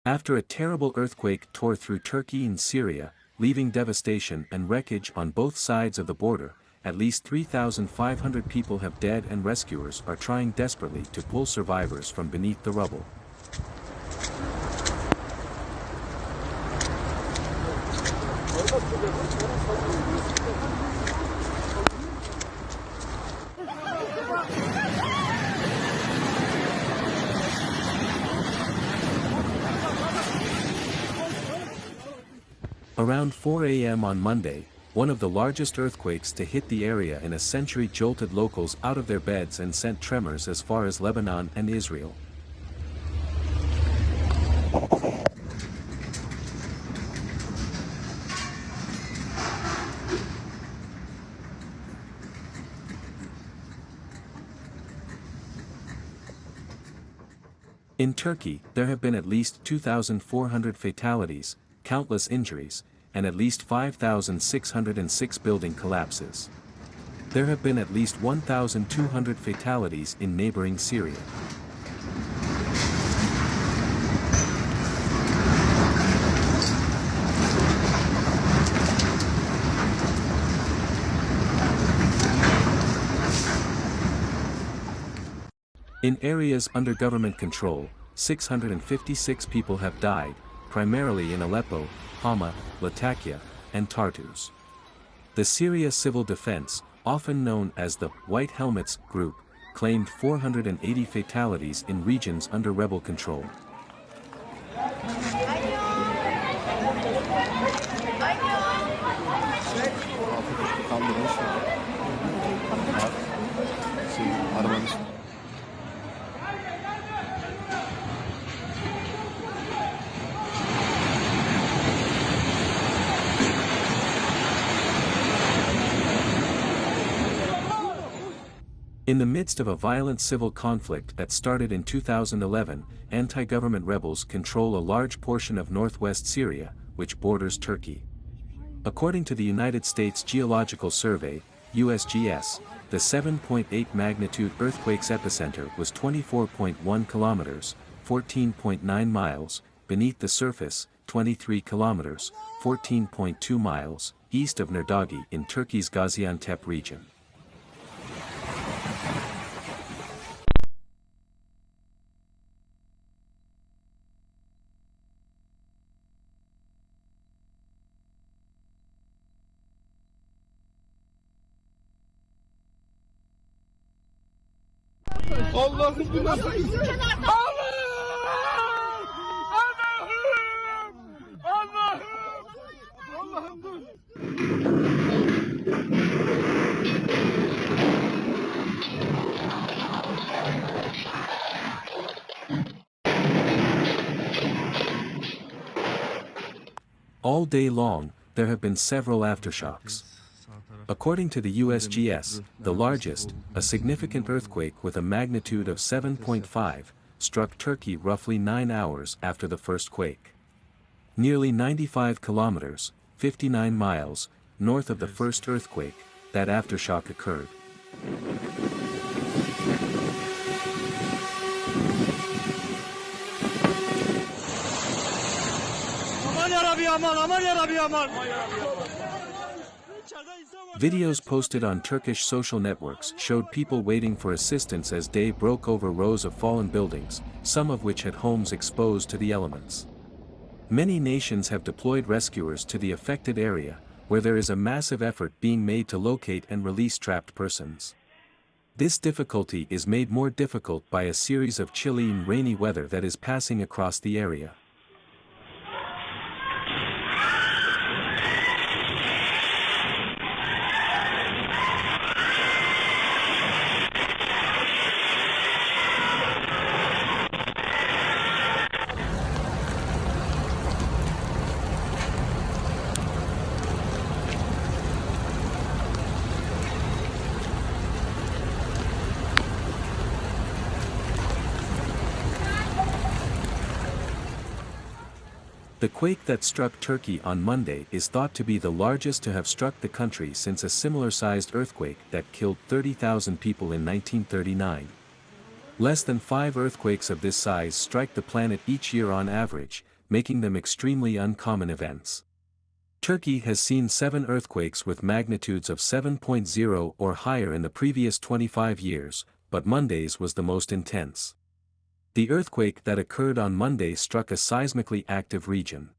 After a terrible earthquake tore through Turkey and Syria, leaving devastation and wreckage on both sides of the border, at least 3,500 people have died and rescuers are trying desperately to pull survivors from beneath the rubble. Around 4 a.m. on Monday, one of the largest earthquakes to hit the area in a century jolted locals out of their beds and sent tremors as far as Lebanon and Israel. In Turkey, there have been at least 2,400 fatalities, countless injuries, and at least 5,606 building collapses. There have been at least 1,200 fatalities in neighboring Syria. In areas under government control, 656 people have died, primarily in Aleppo, Hama, Latakia, and Tartus. The Syria Civil Defense, often known as the White Helmets Group, claimed 480 fatalities in regions under rebel control. In the midst of a violent civil conflict that started in 2011, anti-government rebels control a large portion of northwest Syria, which borders Turkey. According to the United States Geological Survey, USGS, the 7.8 magnitude earthquake's epicenter was 24.1 kilometers, 14.9 miles, beneath the surface, 23 kilometers, 14.2 miles, east of Nurdagi in Turkey's Gaziantep region. Allah'ım bu nasıl? Allah'ım! Allah'ım! Allah'ım dur! All day long, there have been several aftershocks. According to the USGS, the largest, a significant earthquake with a magnitude of 7.5, struck Turkey roughly 9 hours after the first quake. Nearly 95 kilometers, 59 miles, north of the first earthquake, that aftershock occurred. Videos posted on Turkish social networks showed people waiting for assistance as day broke over rows of fallen buildings, some of which had homes exposed to the elements. Many nations have deployed rescuers to the affected area, where there is a massive effort being made to locate and release trapped persons. This difficulty is made more difficult by a series of chilly and rainy weather that is passing across the area. The quake that struck Turkey on Monday is thought to be the largest to have struck the country since a similar-sized earthquake that killed 30,000 people in 1939. Less than 5 earthquakes of this size strike the planet each year on average, making them extremely uncommon events. Turkey has seen 7 earthquakes with magnitudes of 7.0 or higher in the previous 25 years, but Monday's was the most intense. The earthquake that occurred on Monday struck a seismically active region.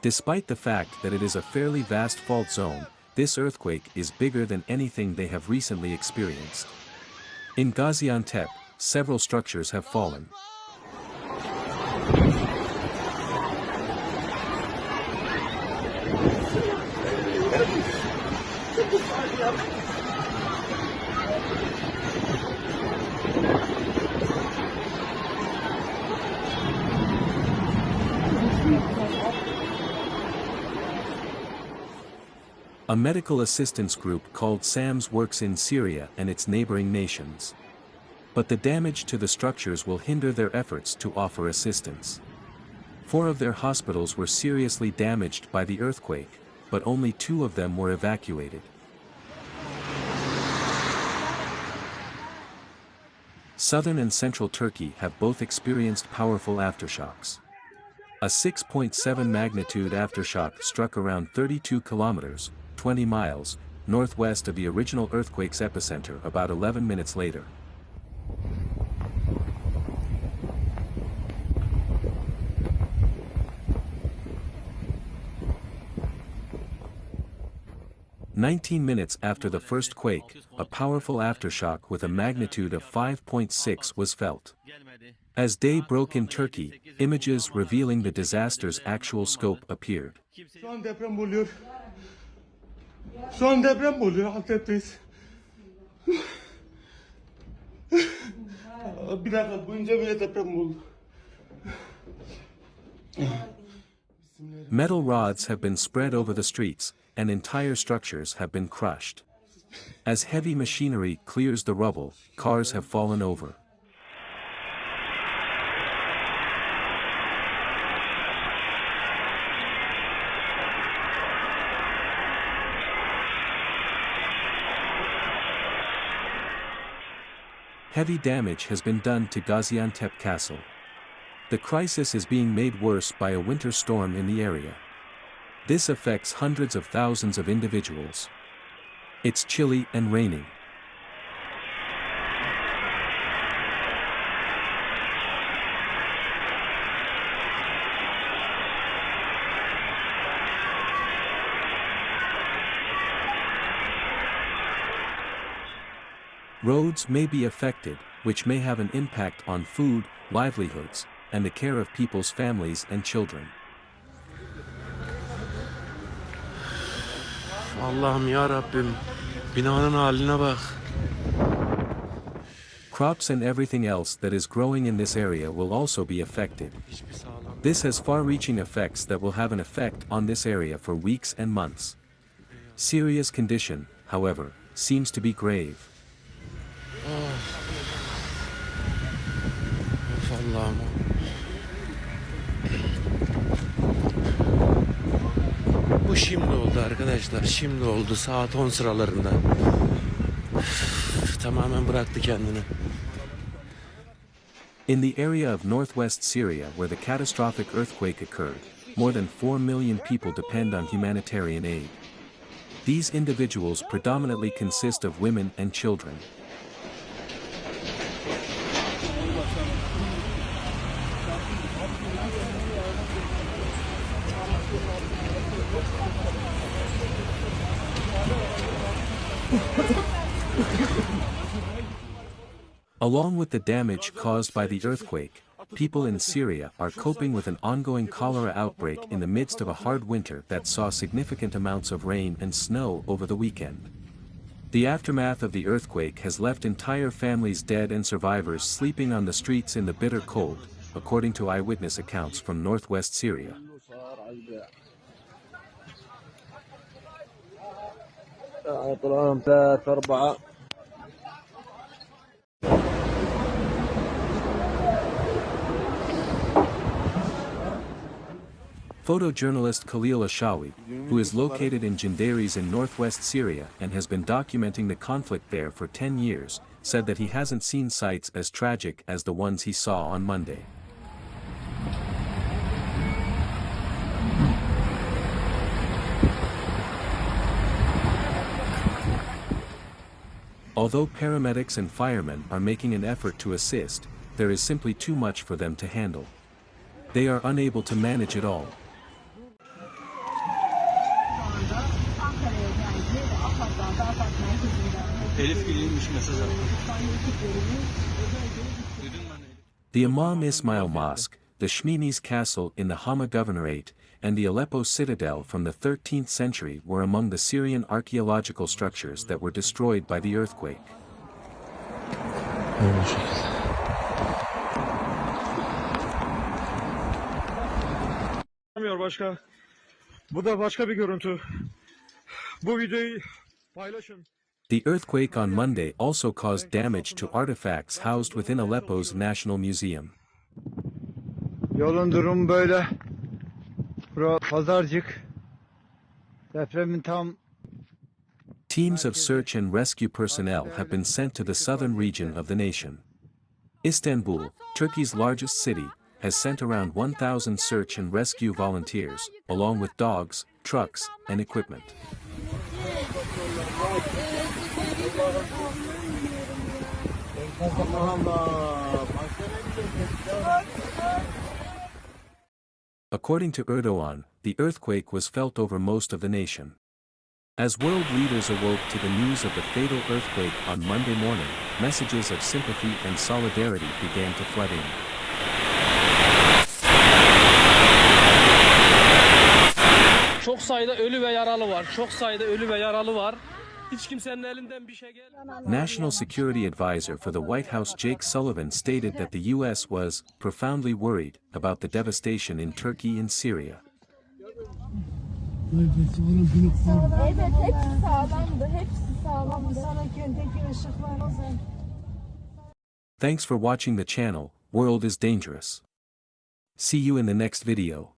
Despite the fact that it is a fairly vast fault zone, this earthquake is bigger than anything they have recently experienced. In Gaziantep, several structures have fallen. A medical assistance group called SAMS works in Syria and its neighboring nations. But the damage to the structures will hinder their efforts to offer assistance. 4 of their hospitals were seriously damaged by the earthquake, but only 2 of them were evacuated. Southern and central Turkey have both experienced powerful aftershocks. A 6.7 magnitude aftershock struck around 32 kilometers, 20 miles, northwest of the original earthquake's epicenter about 11 minutes later. "19 minutes after the first quake, a powerful aftershock with a magnitude of 5.6 was felt. As day broke in Turkey, images revealing the disaster's actual scope appeared. Şu an deprem oluyor Antep'teyiz. Bir dakika boyunca bile deprem oldu. Metal rods have been spread over the streets, and entire structures have been crushed. As heavy machinery clears the rubble, cars have fallen over. Heavy damage has been done to Gaziantep Castle. The crisis is being made worse by a winter storm in the area. This affects hundreds of thousands of individuals. It's chilly and raining. Roads may be affected, which may have an impact on food, livelihoods, and the care of people's families and children. Allah'ım ya Rabbim, binanın haline bak. Crops and everything else that is growing in this area will also be affected. This has far-reaching effects that will have an effect on this area for weeks and months. Syria's condition, however, seems to be grave. Allah'ım. Bu şimdi oldu arkadaşlar. Şimdi oldu saat 10 sıralarında. Tamamen bıraktı kendini. In the area of northwest Syria where the catastrophic earthquake occurred, more than 4 million people depend on humanitarian aid. These individuals predominantly consist of women and children. Along with the damage caused by the earthquake, people in Syria are coping with an ongoing cholera outbreak in the midst of a hard winter that saw significant amounts of rain and snow over the weekend. The aftermath of the earthquake has left entire families dead and survivors sleeping on the streets in the bitter cold, according to eyewitness accounts from northwest Syria. Photojournalist Khalil Ashawi, who is located in Jindaris in northwest Syria and has been documenting the conflict there for 10 years, said that he hasn't seen sights as tragic as the ones he saw on Monday. Although paramedics and firemen are making an effort to assist, there is simply too much for them to handle. They are unable to manage it all. The Imam Ismail Mosque, the Shmini's Castle in the Hama Governorate, and the Aleppo Citadel from the 13th century were among the Syrian archaeological structures that were destroyed by the earthquake. Başka. Bu da başka bir görüntü. Bu videoyu paylaşın. The earthquake on Monday also caused damage to artifacts housed within Aleppo's National Museum. Yolun durumu böyle. Pazarcık. Depremin tam. Teams of search and rescue personnel have been sent to the southern region of the nation. Istanbul, Turkey's largest city, has sent around 1,000 search and rescue volunteers, along with dogs, trucks, and equipment. According to Erdogan, the earthquake was felt over most of the nation. As world leaders awoke to the news of the fatal earthquake on Monday morning, messages of sympathy and solidarity began to flood in. Çok sayıda ölü ve yaralı var. Çok sayıda ölü ve yaralı var. Hiç kimsenin elinden bir şey gelmiyor. National Security Advisor for the White House Jake Sullivan stated that the U.S. was profoundly worried about the devastation in Turkey and Syria. Evet, hepsi sağlamdı, hepsi sağlamdı. Thanks for watching the channel. World is dangerous. See you in the next video.